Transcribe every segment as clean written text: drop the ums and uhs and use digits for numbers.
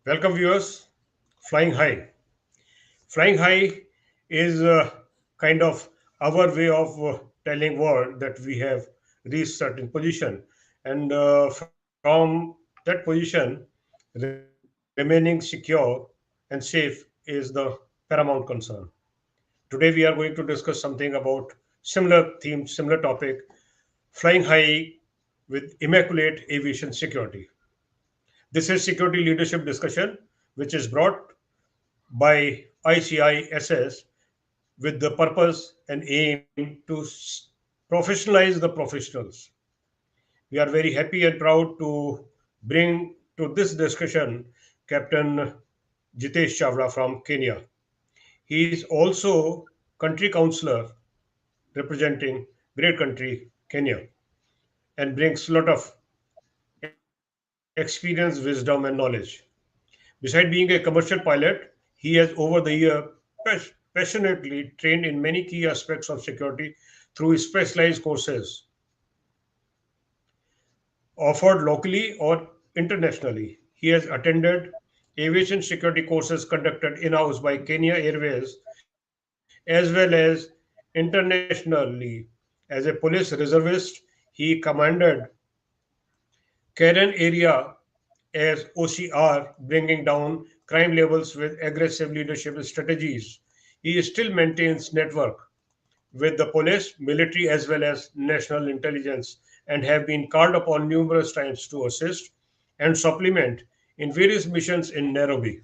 Welcome, viewers. Flying high. Flying high is kind of our way of telling world that we have reached certain position, and from that position, remaining secure and safe is the paramount concern. Today, we are going to discuss something about similar theme, similar topic: flying high with immaculate aviation security. This is security leadership discussion, which is brought by ICISS with the purpose and aim to professionalize the professionals. We are very happy and proud to bring to this discussion Captain Jitesh Chavda from Kenya. He is also country counselor representing great country Kenya and brings a lot of experience, wisdom, and knowledge. Beside being a commercial pilot, he has over the year passionately trained in many key aspects of security through specialized courses offered locally or internationally. He has attended aviation security courses conducted in-house by Kenya Airways as well as internationally. As a police reservist, he commanded Karen area as OCR, bringing down crime levels with aggressive leadership strategies. He still maintains network with the police, military, as well as national intelligence, and have been called upon numerous times to assist and supplement in various missions in Nairobi.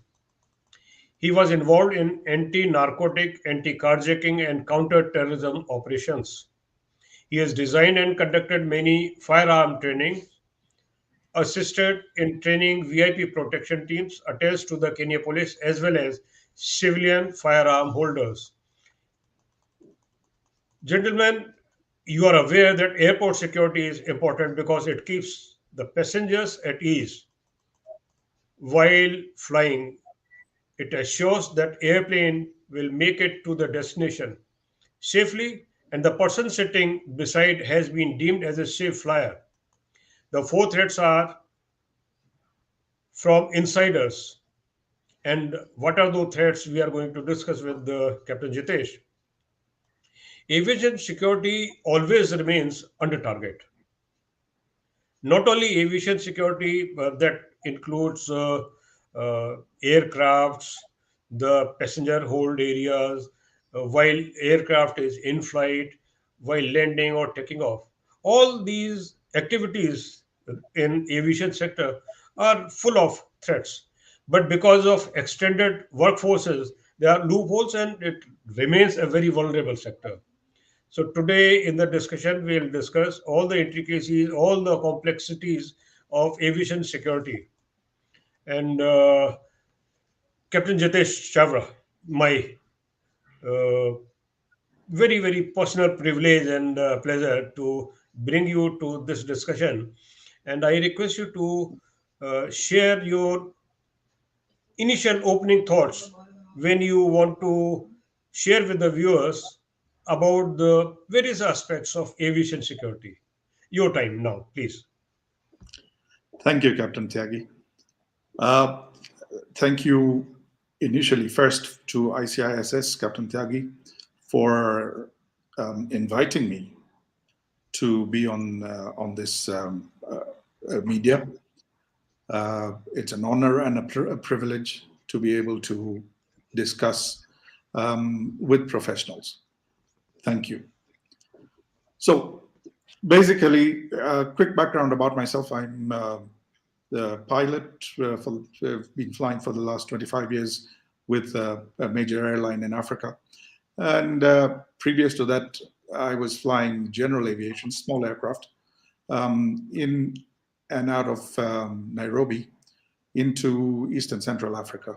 He was involved in anti-narcotic, anti-carjacking, and counter-terrorism operations. He has designed and conducted many firearm training, assisted in training VIP protection teams attached to the Kenya police as well as civilian firearm holders. Gentlemen, you are aware that airport security is important because it keeps the passengers at ease while flying. It assures that airplane will make it to the destination safely and the person sitting beside has been deemed as a safe flyer. The four threats are from insiders. And what are those threats we are going to discuss with Captain Jitesh? Aviation security always remains under target. Not only aviation security, that includes aircrafts, the passenger hold areas, while aircraft is in flight, while landing or taking off. All these activities in aviation sector are full of threats. But because of extended workforces, there are loopholes and it remains a very vulnerable sector. So today in the discussion, we'll discuss all the intricacies, all the complexities of aviation security. And Captain Jitesh Chavra, my uh, very, very personal privilege and pleasure to bring you to this discussion. And I request you to share your initial opening thoughts when you want to share with the viewers about the various aspects of aviation security. Your time now, please. Thank you, Captain Tyagi. Uh, Thank you initially first to ICISS, Captain Tyagi, for inviting me to be on this media. It's an honor and a privilege to be able to discuss with professionals. Thank you. So, basically, a quick background about myself. I'm the pilot been flying for the last 25 years with a major airline in Africa. And previous to that, I was flying general aviation, small aircraft, in and out of Nairobi into East and Central Africa.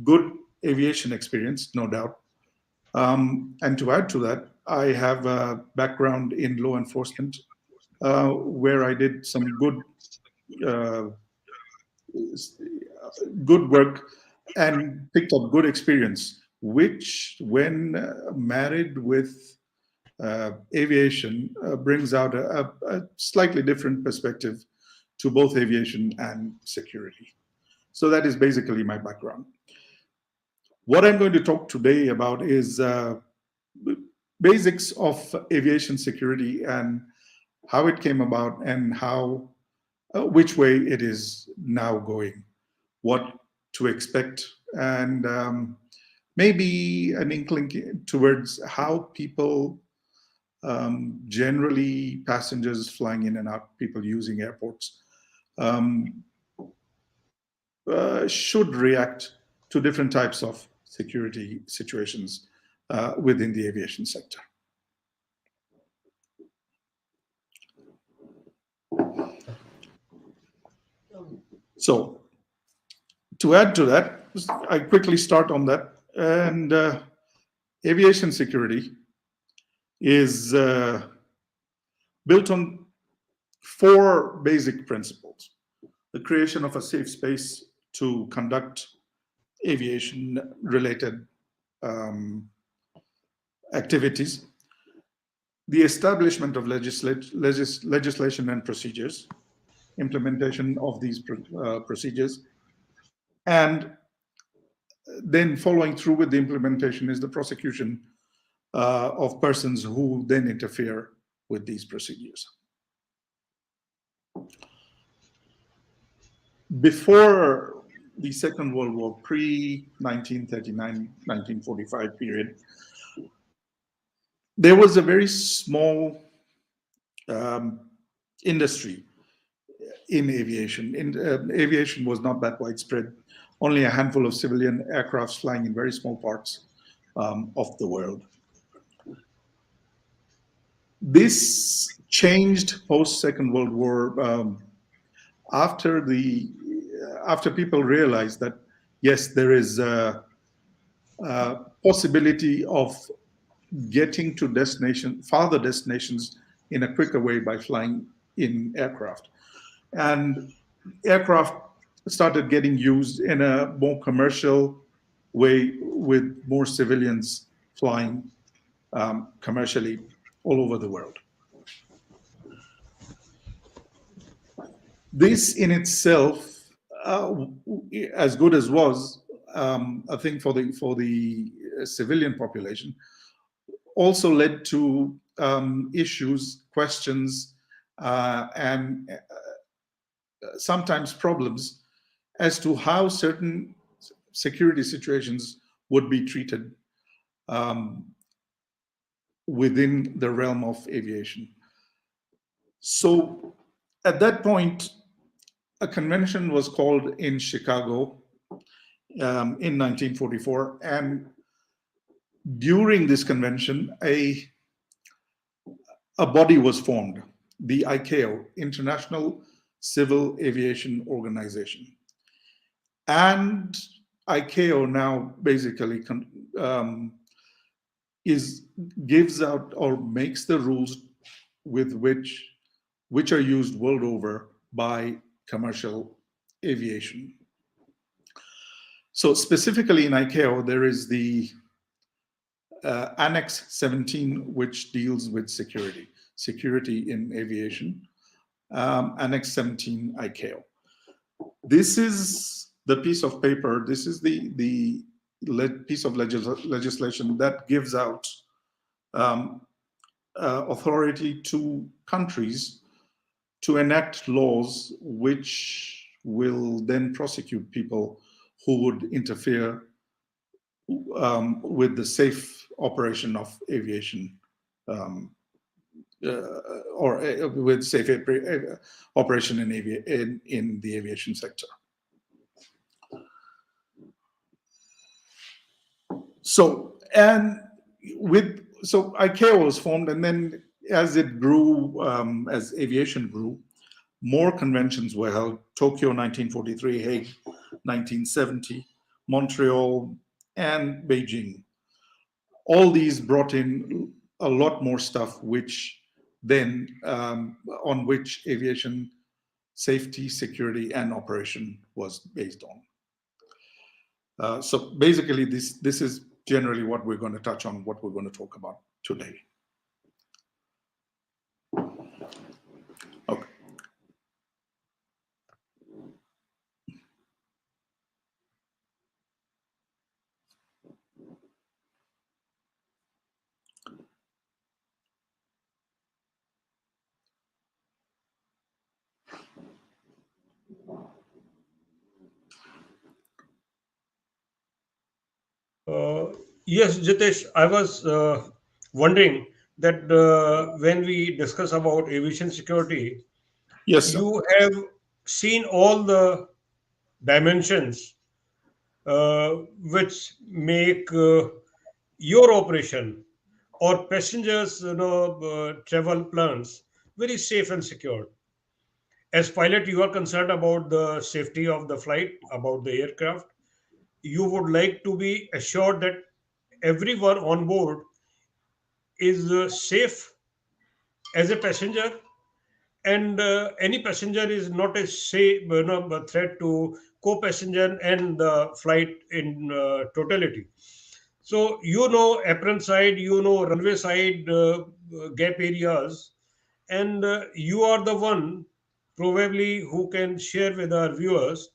Good aviation experience, no doubt. And to add to that, I have a background in law enforcement where I did some uh, good work and picked up good experience, which, when married with aviation, brings out a slightly different perspective to both aviation and security. So that is basically my background. What I'm going to talk today about is basics of aviation security and how it came about and how which way it is now going, what to expect, and maybe an inkling towards how people, generally passengers flying in and out, people using airports, um, should react to different types of security situations within the aviation sector. So, to add to that, I quickly start on that. And aviation security is built on four basic principles: the creation of a safe space to conduct aviation related um, activities, the establishment of legislation and procedures, implementation of these procedures, and then following through with the implementation is the prosecution of persons who then interfere with these procedures. Before the Second World War, pre 1939, 1945 period, there was a very small industry in aviation. Aviation was not that widespread. Only a handful of civilian aircrafts flying in very small parts of the world. This changed post Second World War after people realized that yes, there is a possibility of getting to farther destinations in a quicker way by flying in aircraft. And aircraft started getting used in a more commercial way with more civilians flying commercially all over the world. This in itself, as good as was, I think for the civilian population, also led to issues, questions, and sometimes problems as to how certain security situations would be treated within the realm of aviation. So at that point, a convention was called in Chicago in 1944, and during this convention, a body was formed, the ICAO, International Civil Aviation Organization. And ICAO now basically gives out or makes the rules with which are used world over by commercial aviation. So specifically in ICAO, there is the Annex 17, which deals with security in aviation. Annex 17 ICAO. This is the piece of paper, this is the piece of legislation that gives out authority to countries to enact laws which will then prosecute people who would interfere with the safe operation of aviation or with safe operation in the aviation sector. So ICAO was formed, and then as it grew, as aviation grew, more conventions were held. Tokyo 1943, Hague 1970, Montreal, and Beijing. All these brought in a lot more stuff, which then on which aviation safety, security, and operation was based on. So basically, this is generally what we're going to touch on, what we're going to talk about today. Okay. Yes, Jitesh, I was wondering that when we discuss about aviation security, Yes, sir. you have seen all the dimensions which make your operation or passengers, travel plans very safe and secure. As pilot, you are concerned about the safety of the flight, about the aircraft. You would like to be assured that everyone on board is safe as a passenger, and any passenger is not a say a threat to co-passenger and the flight in totality. So apron side, runway side, gap areas, and you are the one probably who can share with our viewers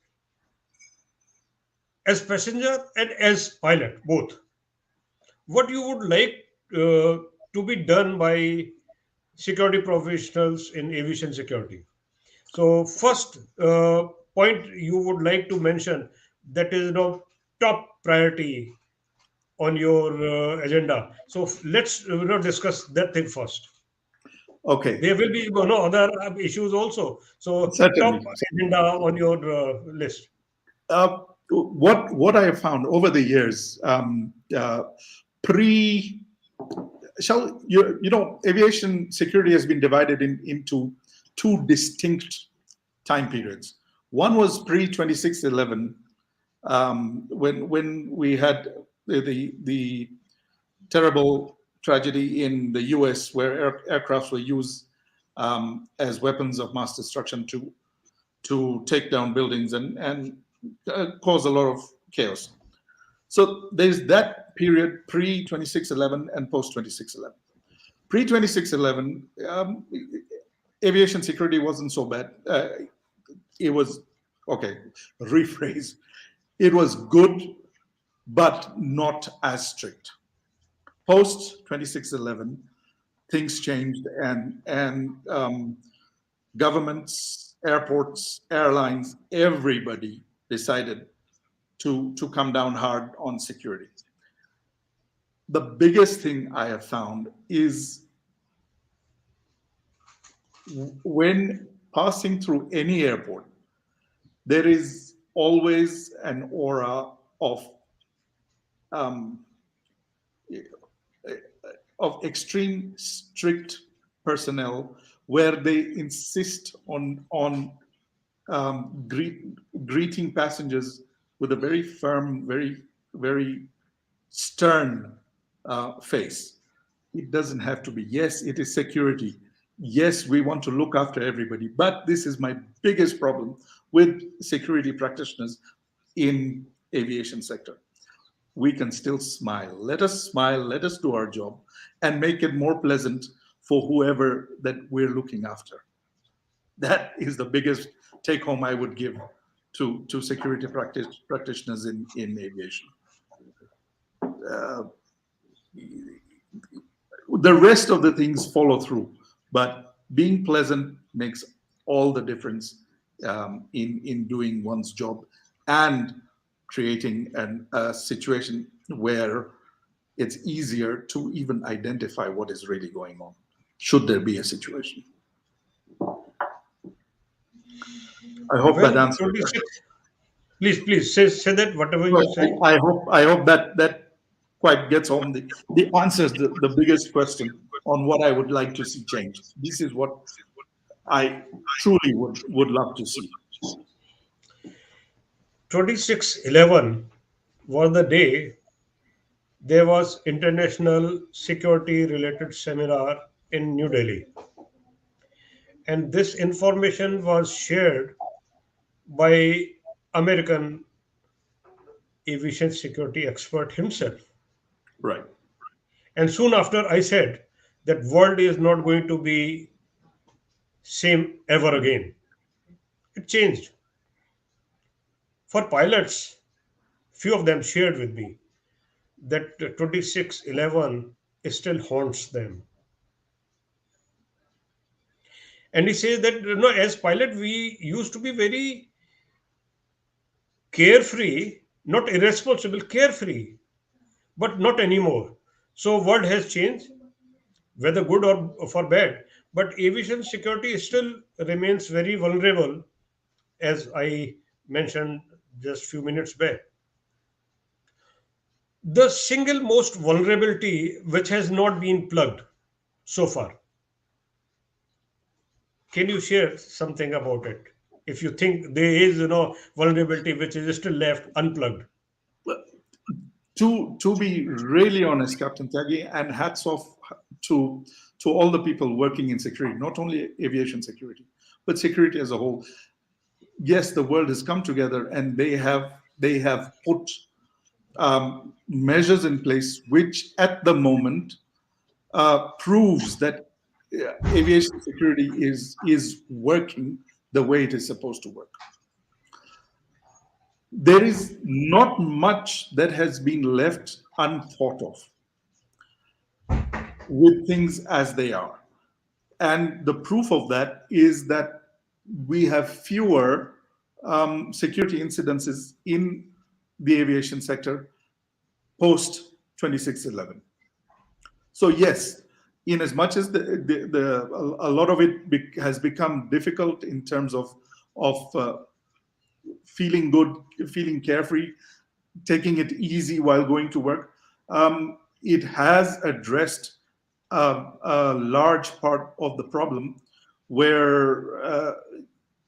as passenger and as pilot both what you would like to be done by security professionals in aviation security. So first point you would like to mention that is top priority on your agenda. So let's discuss that thing first. Okay, There will be other issues also. So top certainly. agenda on your list. What I have found over the years, pre shall aviation security has been divided into two distinct time periods. One was pre 2611, when we had the terrible tragedy in the US where aircrafts were used as weapons of mass destruction to take down buildings and cause a lot of chaos. So there's that period pre 2611 and post 2611. Pre 2611, aviation security wasn't so bad. It was, okay, rephrase, it was good, but not as strict. Post 2611, things changed, and governments, airports, airlines, everybody decided to come down hard on security. The biggest thing I have found is when passing through any airport, there is always an aura um, of extreme strict personnel where they insist on greeting passengers with a very firm, very stern face. It doesn't have to be. Yes, it is security. Yes, we want to look after everybody. But this is my biggest problem with security practitioners in aviation sector. We can still smile. Let us smile. Let us do our job and make it more pleasant for whoever that we're looking after. That is the biggest take home I would give to security practitioners in aviation. Uh, the rest of the things follow through, but being pleasant makes all the difference in doing one's job and creating a situation where it's easier to even identify what is really going on, should there be a situation. I hope Well, that answers that. 26. Please say that whatever you say. I hope that quite gets home the answers the biggest question on what I would like to see change. This is what I truly would love to see. 2611 was the day there was international security related seminar in New Delhi, and this information was shared by American aviation security expert himself. Right. And soon after I said that world is not going to be same ever again. It changed. For pilots, few of them shared with me that 2611 still haunts them. And he says that as pilot we used to be very carefree, not irresponsible, carefree. but not anymore. So world has changed, whether good or for bad. But aviation security still remains very vulnerable, as I mentioned just few minutes back. The single most vulnerability which has not been plugged so far. Can you share something about it? If you think there is, vulnerability which is still left unplugged. To be really honest, Captain Tyagi, and hats off to to all the people working in security, not only aviation security, but security as a whole. Yes, the world has come together, and they have put measures in place, which at the moment proves that aviation security is working the way it is supposed to work. There is not much that has been left unthought of with things as they are. And the proof of that is that we have fewer security incidences in the aviation sector post 2611. So yes, in as much as a lot of it has become difficult in terms of feeling good, feeling carefree, taking it easy while going to work, it has addressed a large part of the problem where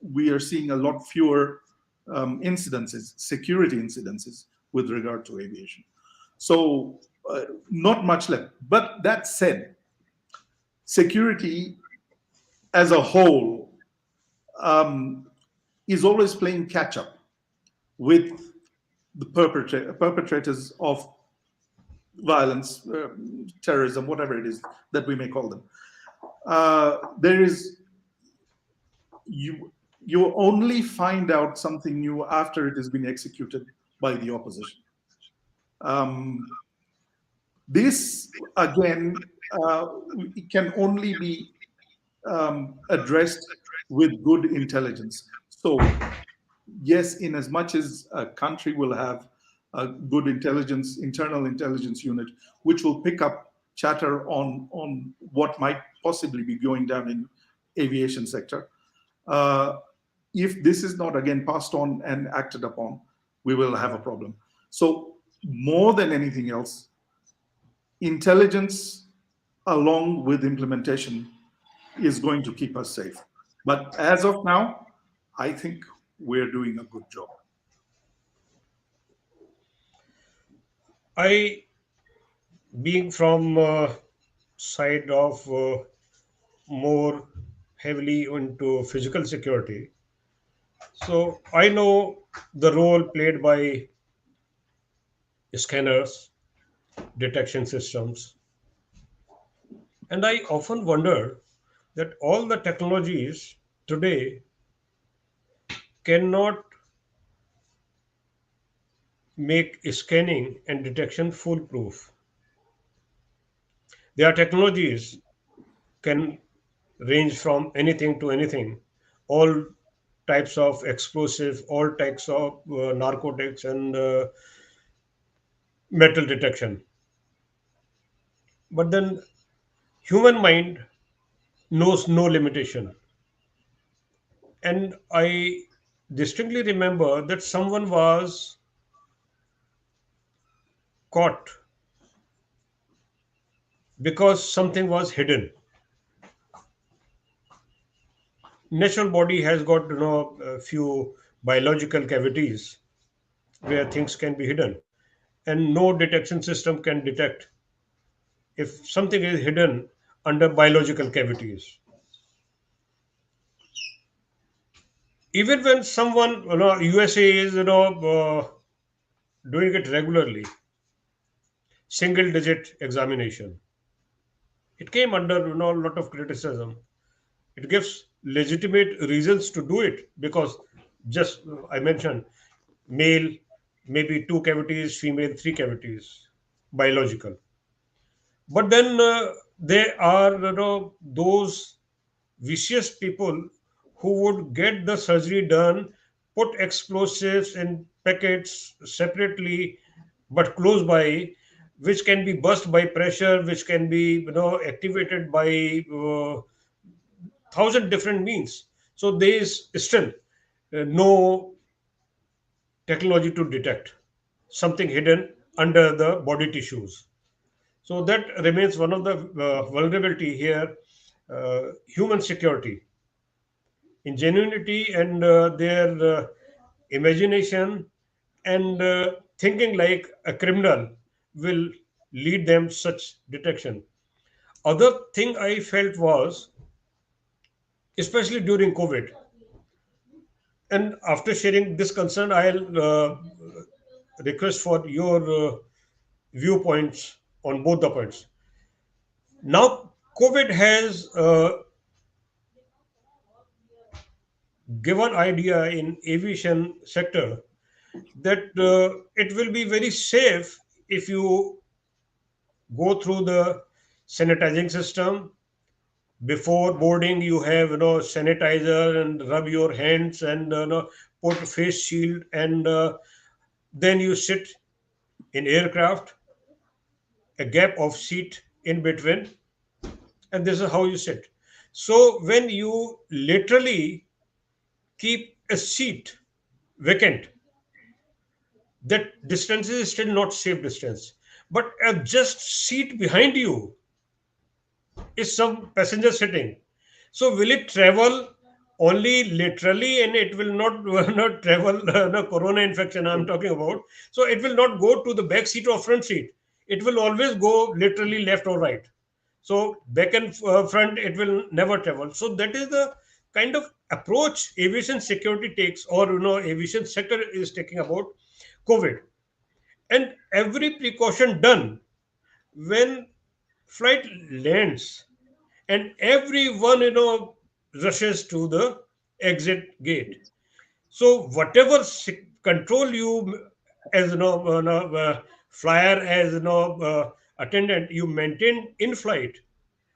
we are seeing a lot fewer incidences, security incidences with regard to aviation. So, not much left. But that said, security as a whole is always playing catch up with the perpetrators of violence, terrorism, whatever it is that we may call them. There is you only find out something new after it has been executed by the opposition. Um, this again it can only be addressed with good intelligence. So yes, in as much as a country will have a good intelligence, internal intelligence unit, which will pick up chatter on what might possibly be going down in aviation sector. Uh, if this is not again passed on and acted upon, we will have a problem. So more than anything else, intelligence along with implementation is going to keep us safe. But as of now, I think we're doing a good job. I, being from side of more heavily into physical security, so I know the role played by scanners, detection systems, and I often wonder that all the technologies today cannot make scanning and detection foolproof. There are technologies can range from anything to anything, all types of explosive, all types of narcotics and metal detection. But then human mind knows no limitation. And I distinctly remember that someone was caught because something was hidden. Natural body has got a few biological cavities where things can be hidden, and no detection system can detect if something is hidden under biological cavities. Even when someone, USA is doing it regularly, single digit examination, it came under a lot of criticism. It gives legitimate reasons to do it because, just I mentioned, male maybe two cavities, female three cavities, biological. But then there are those vicious people who would get the surgery done, put explosives in packets separately but close by, which can be burst by pressure, which can be activated by thousand different means. So there is still no technology to detect something hidden under the body tissues. So that remains one of the vulnerability here. Human security, ingenuity, and their imagination, and thinking like a criminal will lead them such detection. Other thing I felt was, especially during COVID, and after sharing this concern, I'll request for your viewpoints on both the points. Now, COVID has given idea in aviation sector that it will be very safe if you go through the sanitizing system. Before boarding, you have sanitizer and rub your hands, and put face shield, and then you sit in aircraft, a gap of seat in between, and this is how you sit. So when you literally keep a seat vacant, that distance is still not safe distance, but a just seat behind you is some passenger sitting. So will it travel only literally, and it will not not travel the corona infection I'm talking about. So it will not go to the back seat or front seat. It will always go literally left or right. So back and front, it will never travel. So that is the kind of approach aviation security takes, or aviation sector is taking about COVID. And every precaution done when flight lands, and everyone rushes to the exit gate. So whatever control you, as flyer, as attendant, you maintain in flight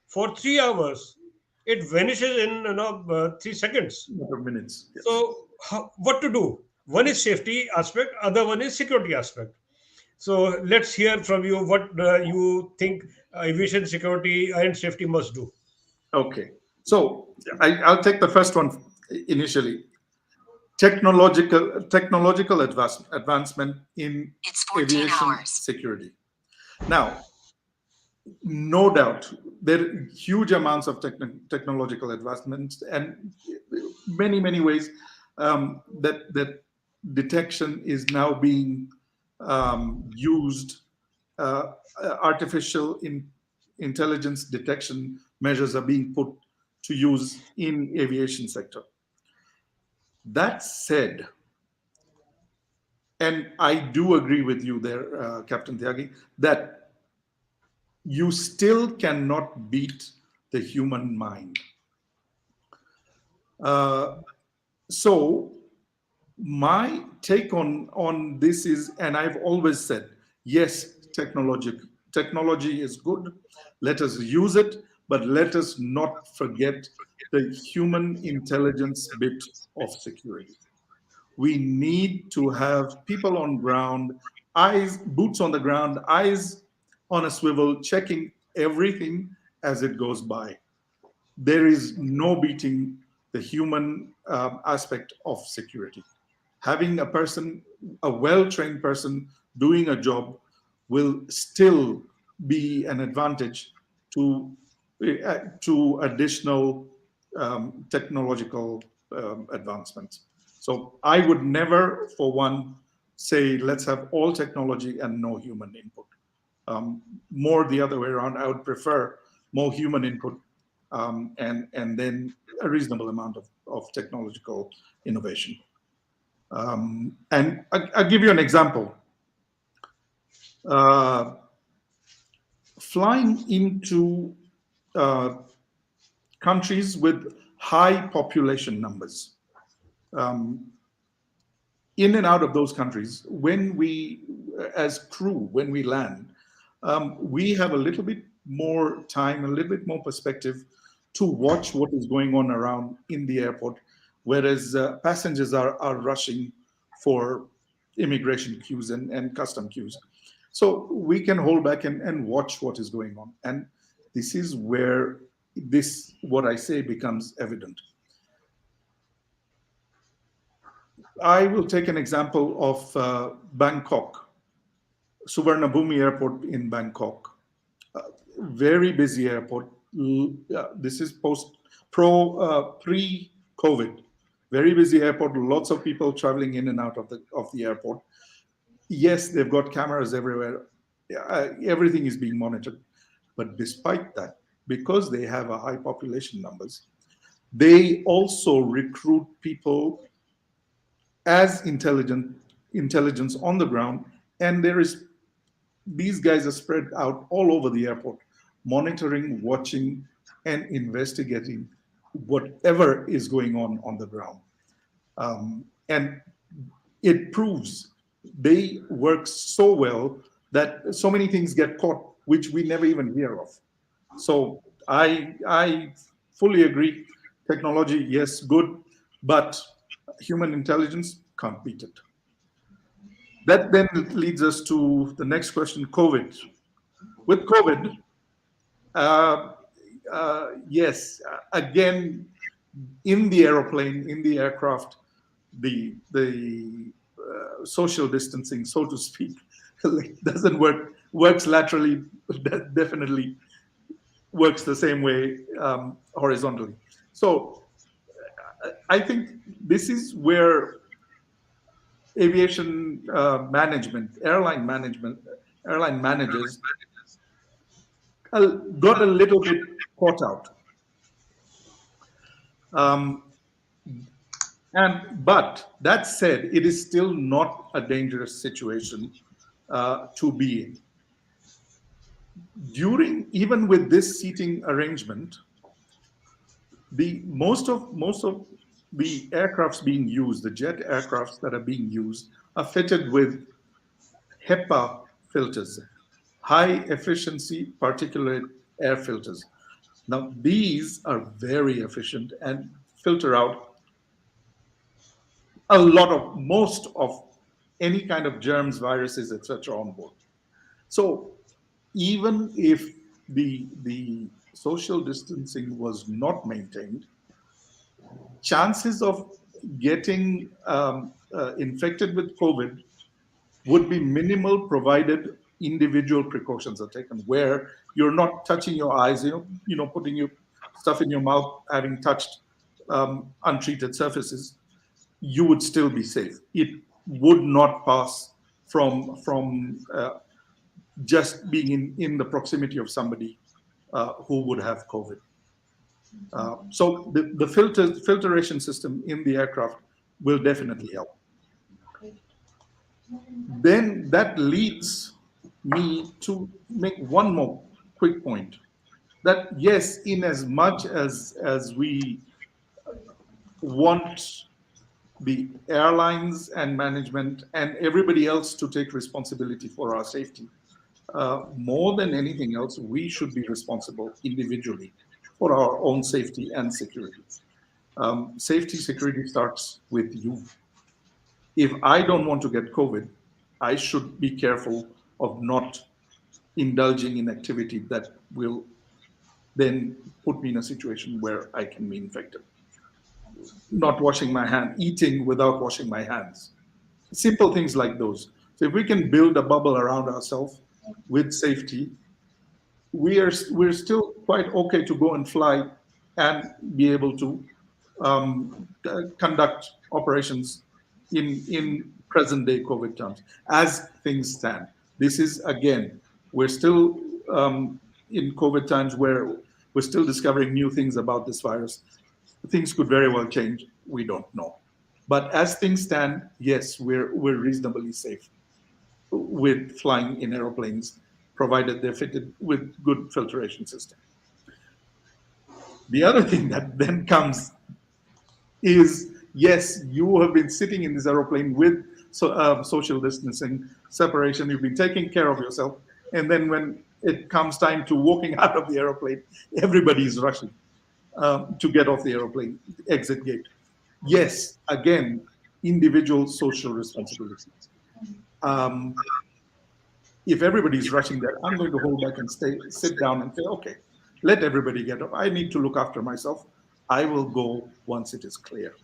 for 3 hours, it vanishes in 3 seconds. Matter of minutes. Yes. So what to do? One is safety aspect, other one is security aspect. So let's hear from you what you think aviation security and safety must do. Okay. So I'll take the first one initially. Technological advancement in aviation security. Now, no doubt, there are huge amounts of technological advancements, and many ways that detection is now being used. Artificial intelligence detection measures are being put to use in aviation sector. That said, and I do agree with you there, Captain Tyagi, that you still cannot beat the human mind. So my take on this is, and I've always said, yes, technology is good. Let us use it, but let us not forget the human intelligence bit of security. We need to have people on ground, eyes, boots on the ground, eyes on a swivel, checking everything as it goes by. There is no beating the human aspect of security. Having a person, a well-trained person doing a job will still be an advantage to additional technological advancements. So I would never, for one, say let's have all technology and no human input. More the other way around. I would prefer more human input and then a reasonable amount of technological innovation. And I'll give you an example. Flying into countries with high population numbers. In and out of those countries, when we, as crew, when we land, we have a little bit more time, a little bit more perspective to watch what is going on around in the airport, whereas passengers are rushing for immigration queues and custom queues. So we can hold back and watch what is going on. And this is where this, what I say, becomes evident. I will take an example of Bangkok, Suvarnabhumi Airport in Bangkok. Very busy airport. This is pre-COVID. Very busy airport. Lots of people traveling in and out of the airport. Yes, they've got cameras everywhere. Everything is being monitored. But despite that, because they have a high population numbers, they also recruit people as intelligence on the ground, and these guys are spread out all over the airport, monitoring, watching, and investigating whatever is going on the ground. And it proves they work so well that so many things get caught which we never even hear of. So I fully agree. Technology, yes, good, but human intelligence can't beat it. That then leads us to the next question: COVID. With COVID, uh, yes, again, in the aeroplane, in the aircraft, the social distancing, so to speak, doesn't work. Works laterally, definitely works the same way horizontally. So I think this is where aviation airline managers got a little bit caught out. Um, but that said, it is still not a dangerous situation to be in. Even with this seating arrangement, the most of the aircrafts being used, the jet aircrafts that are being used, are fitted with HEPA filters, high efficiency particulate air filters. Now, these are very efficient and filter out most of any kind of germs, viruses, etc. on board. So even if the social distancing was not maintained, chances of getting infected with COVID would be minimal, provided individual precautions are taken, where you're not touching your eyes, putting your stuff in your mouth, having touched untreated surfaces. You would still be safe. It would not pass from just being in the proximity of somebody who would have COVID. So the filtration system in the aircraft will definitely help. Then that leads me to make one more quick point, that yes, in as much as we want the airlines and management and everybody else to take responsibility for our safety, more than anything else, we should be responsible individually for our own safety and security. Safety security starts with you. If I don't want to get COVID, I should be careful of not indulging in activity that will then put me in a situation where I can be infected. Not washing my hand, eating without washing my hands. Simple things like those. So if we can build a bubble around ourselves with safety, we're still quite okay to go and fly and be able to conduct operations in present day COVID terms as things stand. This is, again, we're still in COVID times where we're still discovering new things about this virus. Things could very well change. We don't know. But as things stand, yes, we're reasonably safe with flying in aeroplanes, provided they're fitted with good filtration system. The other thing that then comes is, yes, you have been sitting in this aeroplane with social distancing, separation, you've been taking care of yourself, and then when it comes time to walking out of the aeroplane, everybody is rushing to get off the aeroplane exit gate. Yes, again, individual social responsibility. If everybody is rushing there, I'm going to hold back and sit down and say, okay, let everybody get up. I need to look after myself. I will go once it is clear.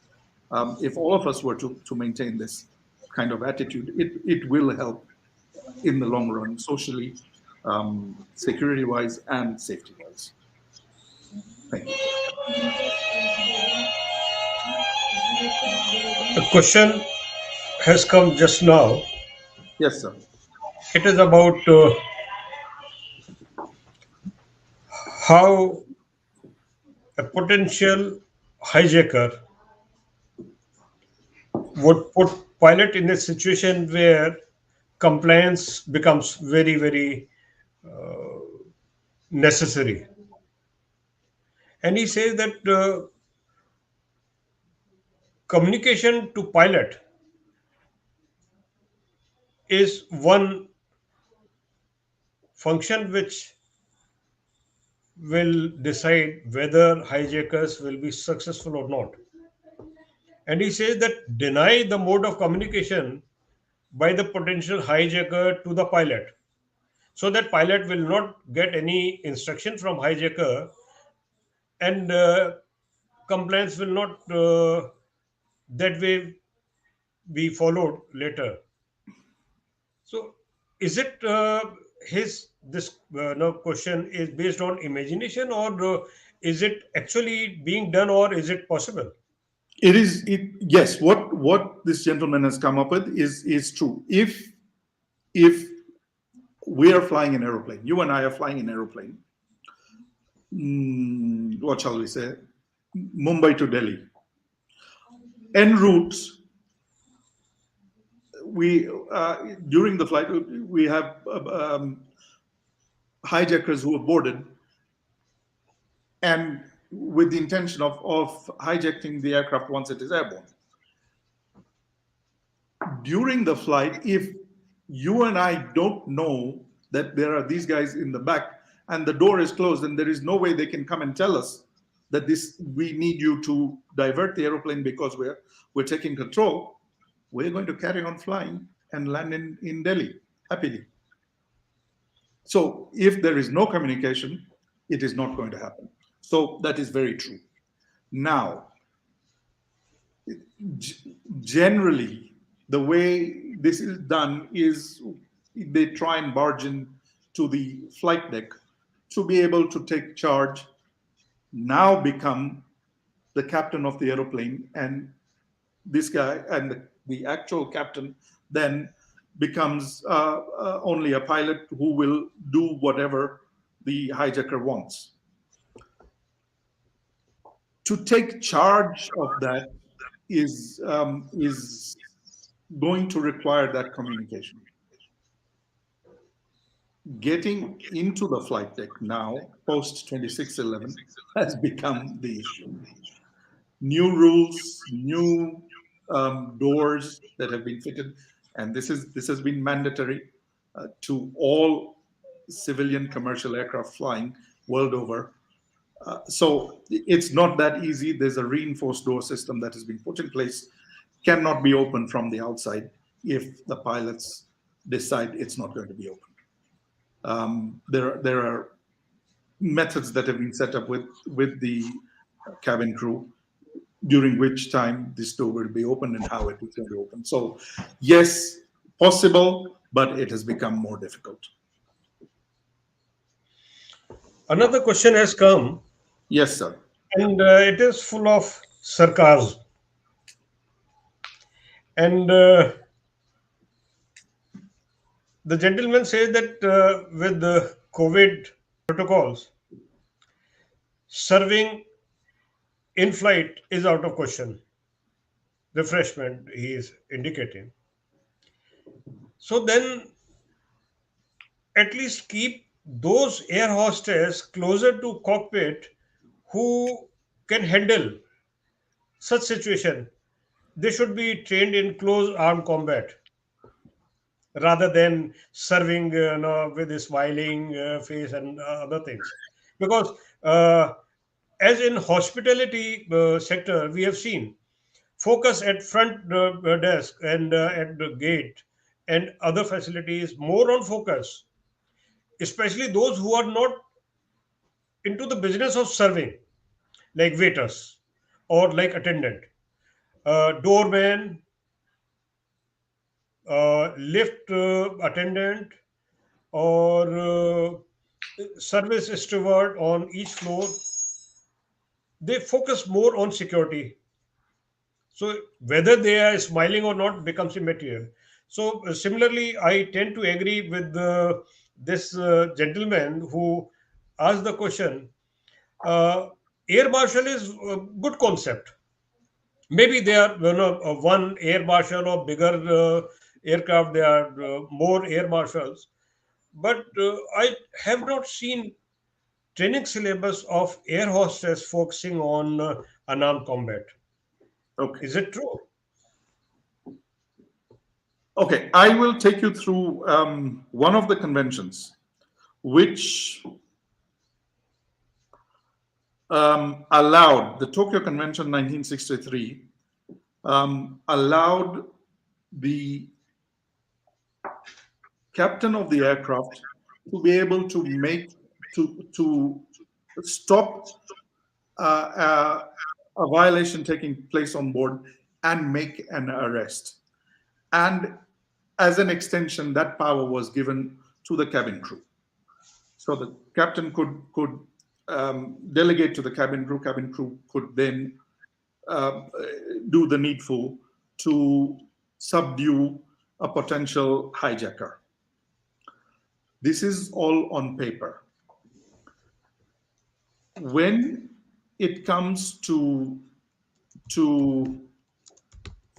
If all of us were to maintain this kind of attitude, it will help in the long run, socially, security wise, and safety wise. Thank you. A question has come just now. Yes, sir. It is about how a potential hijacker would put pilot in a situation where compliance becomes very, very necessary. And he says that communication to pilot is one function which will decide whether hijackers will be successful or not. And he says that deny the mode of communication by the potential hijacker to the pilot, so that pilot will not get any instruction from hijacker, and compliance will not that way be followed later. So is it his this no question is based on imagination, or is it actually being done, or is it possible? It is. Yes. What this gentleman has come up with is true. If we are flying an aeroplane, you and I are flying an aeroplane. What shall we say? Mumbai to Delhi. En route, we during the flight we have hijackers who are boarded, and with the intention of hijacking the aircraft once it is airborne. During the flight, if you and I don't know that there are these guys in the back and the door is closed and there is no way they can come and tell us that this we need you to divert the aeroplane because we're taking control, we're going to carry on flying and land in Delhi happily. So if there is no communication, it is not going to happen. So that is very true. Now, generally, the way this is done is they try and barge in to the flight deck to be able to take charge, now become the captain of the aeroplane, and this guy and the actual captain then becomes only a pilot who will do whatever the hijacker wants. To take charge of that is going to require that communication. Getting into the flight deck now, post 2611, has become the issue. New rules, new doors that have been fitted, and this has been mandatory to all civilian commercial aircraft flying world over. So it's not that easy. There's a reinforced door system that has been put in place, cannot be opened from the outside if the pilots decide it's not going to be open. There are methods that have been set up with the cabin crew, during which time this door will be open and how it is going to open. So yes, possible, but it has become more difficult. Another question has come, Yes, sir. and it is full of sarcasm. And the gentleman says that with the COVID protocols, serving in flight is out of question. Refreshment, he is indicating. So then, at least keep those air hostess closer to cockpit who can handle such situation. They should be trained in close armed combat rather than serving with a smiling face and other things, because uh, as in hospitality sector we have seen focus at front desk and at the gate and other facilities more on focus, especially those who are not into the business of serving, like waiters or like attendant, doorman, lift attendant, or service steward on each floor. They focus more on security. So whether they are smiling or not becomes immaterial. So similarly, I tend to agree with this gentleman who asked the question. Uh, Air marshal is a good concept. Maybe they are, one air marshal or bigger aircraft. There are more air marshals, but I have not seen training syllabus of air hostess focusing on unarmed combat. Okay. Is it true? Okay, I will take you through one of the conventions which allowed the Tokyo Convention 1963 allowed the captain of the aircraft to be able to make to stop a violation taking place on board and make an arrest. And as an extension, that power was given to the cabin crew. So the captain could delegate to the cabin crew. Cabin crew could then uh, do the needful to subdue a potential hijacker. This is all on paper. When it comes to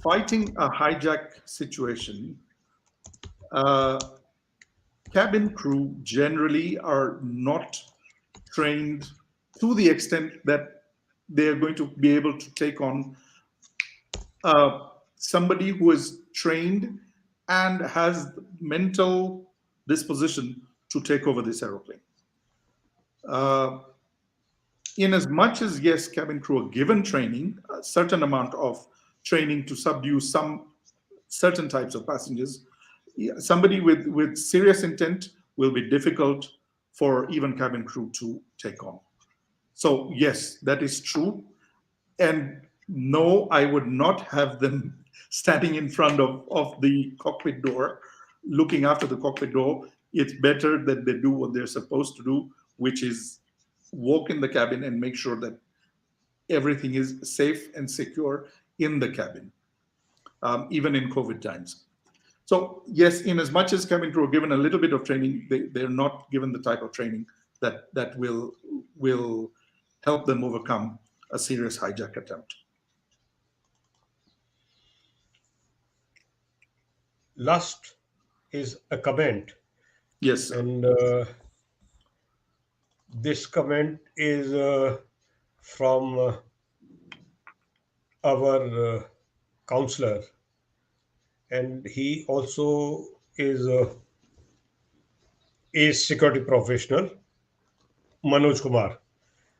fighting a hijack situation, uh, cabin crew generally are not trained to the extent that they're going to be able to take on somebody who is trained and has mental disposition to take over this aeroplane. Uh, in as much as, yes, cabin crew are given training, a certain amount of training to subdue some certain types of passengers, somebody with serious intent will be difficult for even cabin crew to take on. So yes, that is true. And no, I would not have them standing in front of the cockpit door, looking after the cockpit door. It's better that they do what they're supposed to do, which is walk in the cabin and make sure that everything is safe and secure in the cabin, even in COVID times. So yes, in as much as cabin crew are given a little bit of training, they're not given the type of training that will help them overcome a serious hijack attempt. Last is a comment, Yes, sir. and this comment is from our counselor, and he also is a security professional, Manoj Kumar.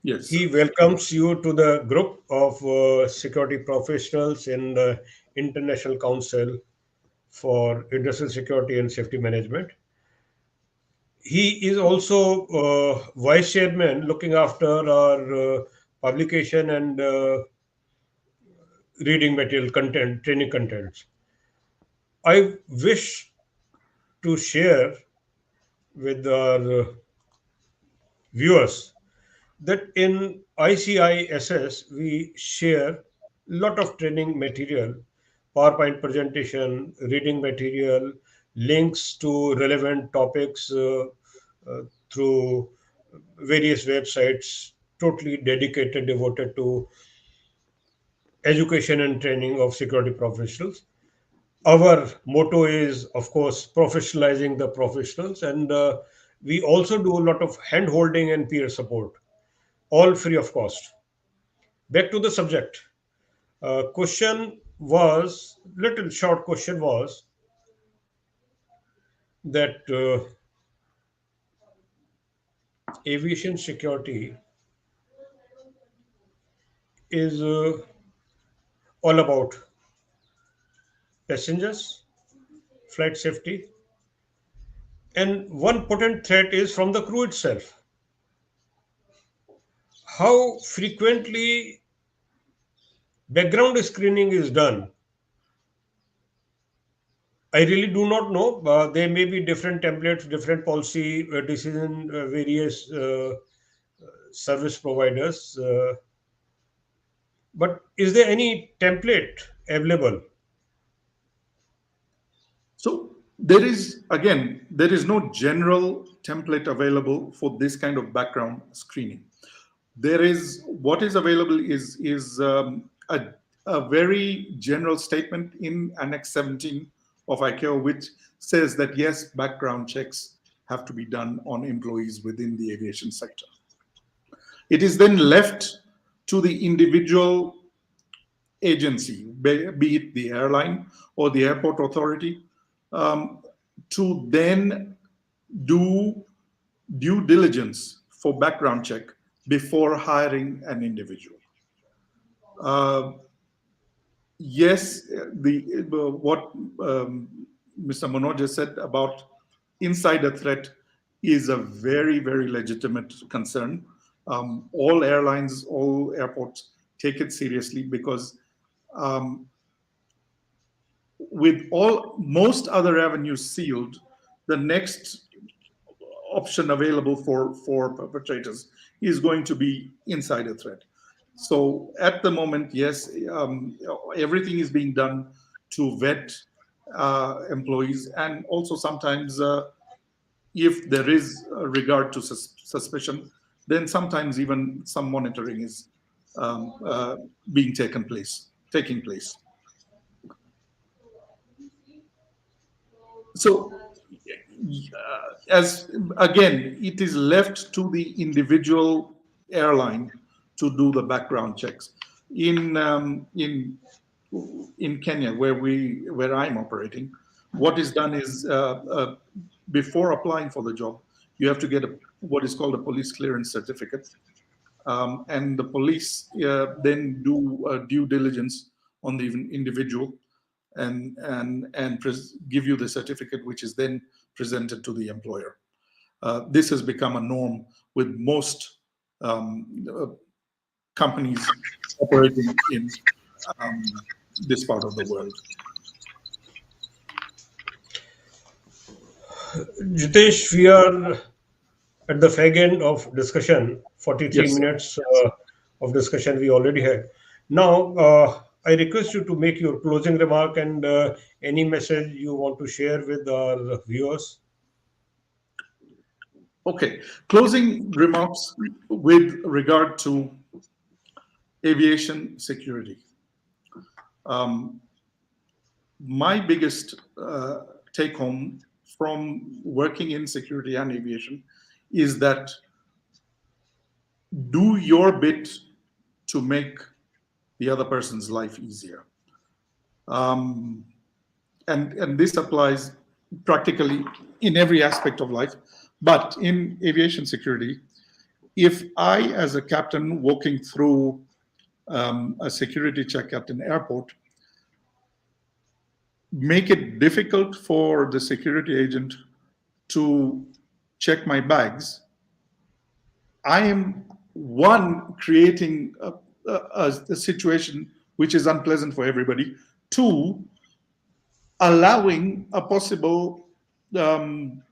Yes, He sir. welcomes you to the group of security professionals in the International Council for Industrial Security and Safety Management. He is also vice chairman looking after our publication and reading material content, training contents. I wish to share with our viewers that in ICISS we share lot of training material, PowerPoint presentation, reading material, links to relevant topics through various websites, totally dedicated, devoted to education and training of security professionals. Our motto is, of course, professionalizing the professionals, and we also do a lot of hand holding and peer support, all free of cost. Back to the subject. Question was, little short question was that aviation security is all about passengers, flight safety. And one potent threat is from the crew itself. How frequently background screening is done, I really do not know. There may be different templates, different policy decision, various service providers. But is there any template available? So there is no general template available for this kind of background screening. There is what is available is a very general statement in Annex 17 of ICAO, which says that yes, background checks have to be done on employees within the aviation sector. It is then left to the individual agency, be it the airline or the airport authority, um, to then do due diligence for background check before hiring an individual. Uh, yes, the what Mr. Manoj has said about insider threat is a very legitimate concern. All airlines, all airports take it seriously because um, with all most other avenues sealed, the next option available for perpetrators is going to be insider threat. So at the moment, yes, everything is being done to vet employees, and also sometimes if there is a regard to suspicion, then sometimes even some monitoring is um, uh, taking place. So as again, it is left to the individual airline to do the background checks. In Kenya, where I'm operating, what is done is before applying for the job, you have to get what is called a police clearance certificate, and the police then do due diligence on the individual and give you the certificate, which is then presented to the employer. This has become a norm with most companies operating in um, this part of the world. Jitesh, we are at the fag end of discussion. 43 Yes. minutes of discussion we already had. Now, I request you to make your closing remark and any message you want to share with our viewers. Okay. Closing remarks with regard to aviation security. Um, my biggest take home from working in security and aviation is that do your bit to make the other person's life easier. Um, and this applies practically in every aspect of life. But in aviation security, if I, as a captain walking through a security check at an airport, make it difficult for the security agent to check my bags, I am one creating a situation which is unpleasant for everybody. Two, allowing a possible um,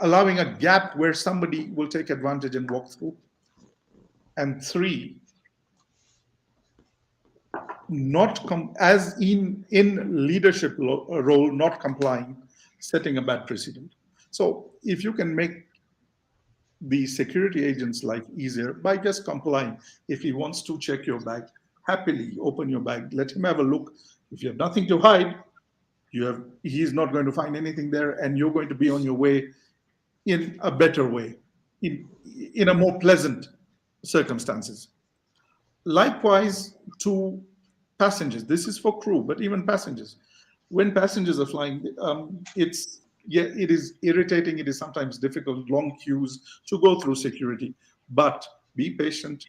allowing a gap where somebody will take advantage and walk through. And three, not as in leadership role, not complying, setting a bad precedent. So if you can make the security agent's life easier by just complying, if he wants to check your bag, happily open your bag, let him have a look. If you have nothing to hide, he's not going to find anything there, and you're going to be on your way in a better way, in a more pleasant circumstances. Likewise to passengers. This is for crew, but even passengers. When passengers are flying, it is irritating. It is sometimes difficult, long queues to go through security. But be patient.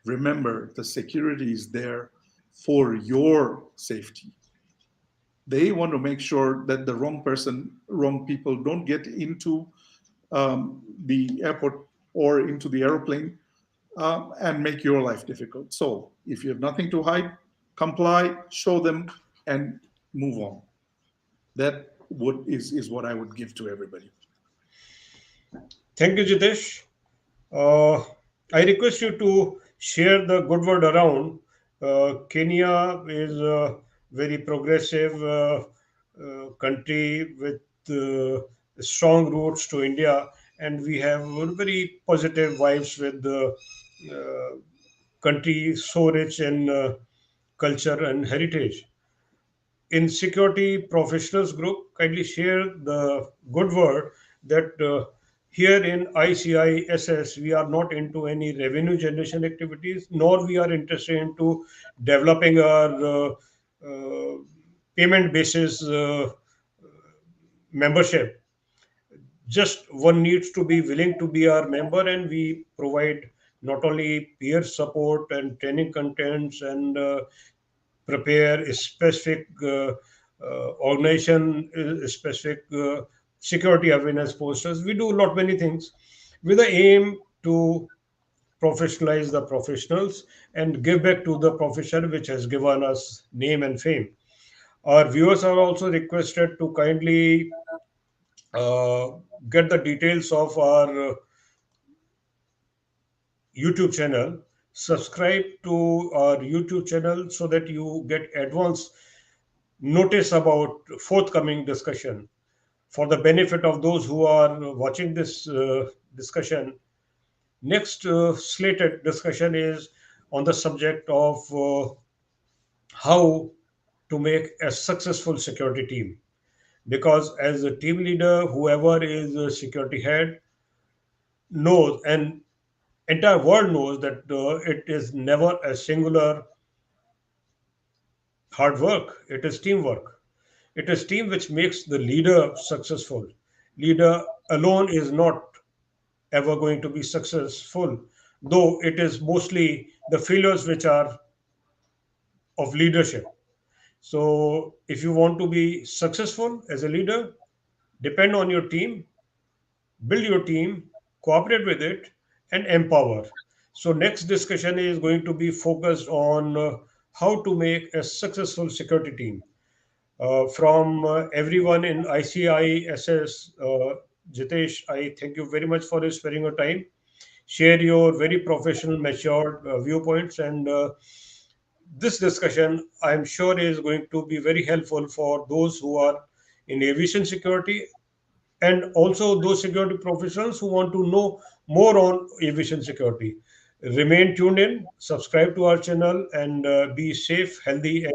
Remember, the security is there for your safety. They want to make sure that the wrong person, wrong people don't get into the airport or into the aeroplane and make your life difficult. So if you have nothing to hide, comply, show them, and move on. That is what I would give to everybody. Thank you, Jitesh. Uh, I request you to share the good word around. Kenya is a very progressive country with strong roots to India, and we have very positive vibes with the uh, country so rich in culture and heritage. In security professionals group, kindly share the good word that here in ICISS we are not into any revenue generation activities, nor we are interested into developing our uh, payment basis membership. Just one needs to be willing to be our member, and we provide not only peer support and training contents and prepare a specific organization specific security awareness posters. We do lot many things with the aim to professionalize the professionals and give back to the profession which has given us name and fame. Our viewers are also requested to kindly uh, get the details of our YouTube channel. Subscribe to our YouTube channel so that you get advance notice about forthcoming discussion. For the benefit of those who are watching this discussion, next slated discussion is on the subject of how to make a successful security team. Because as a team leader, whoever is a security head knows, and entire world knows that it is never a singular hard work. It is teamwork. It is team which makes the leader successful. Leader alone is not ever going to be successful, though it is mostly the failures which are of leadership. So, if you want to be successful as a leader, depend on your team, build your team, cooperate with it, and empower. So, next discussion is going to be focused on how to make a successful security team. From everyone in ICISS, Jitesh, I thank you very much for sparing your time. Share your very professional, matured viewpoints, and this discussion, I'm sure, is going to be very helpful for those who are in aviation security and also those security professionals who want to know more on aviation security. Remain tuned in, subscribe to our channel, and be safe, healthy, and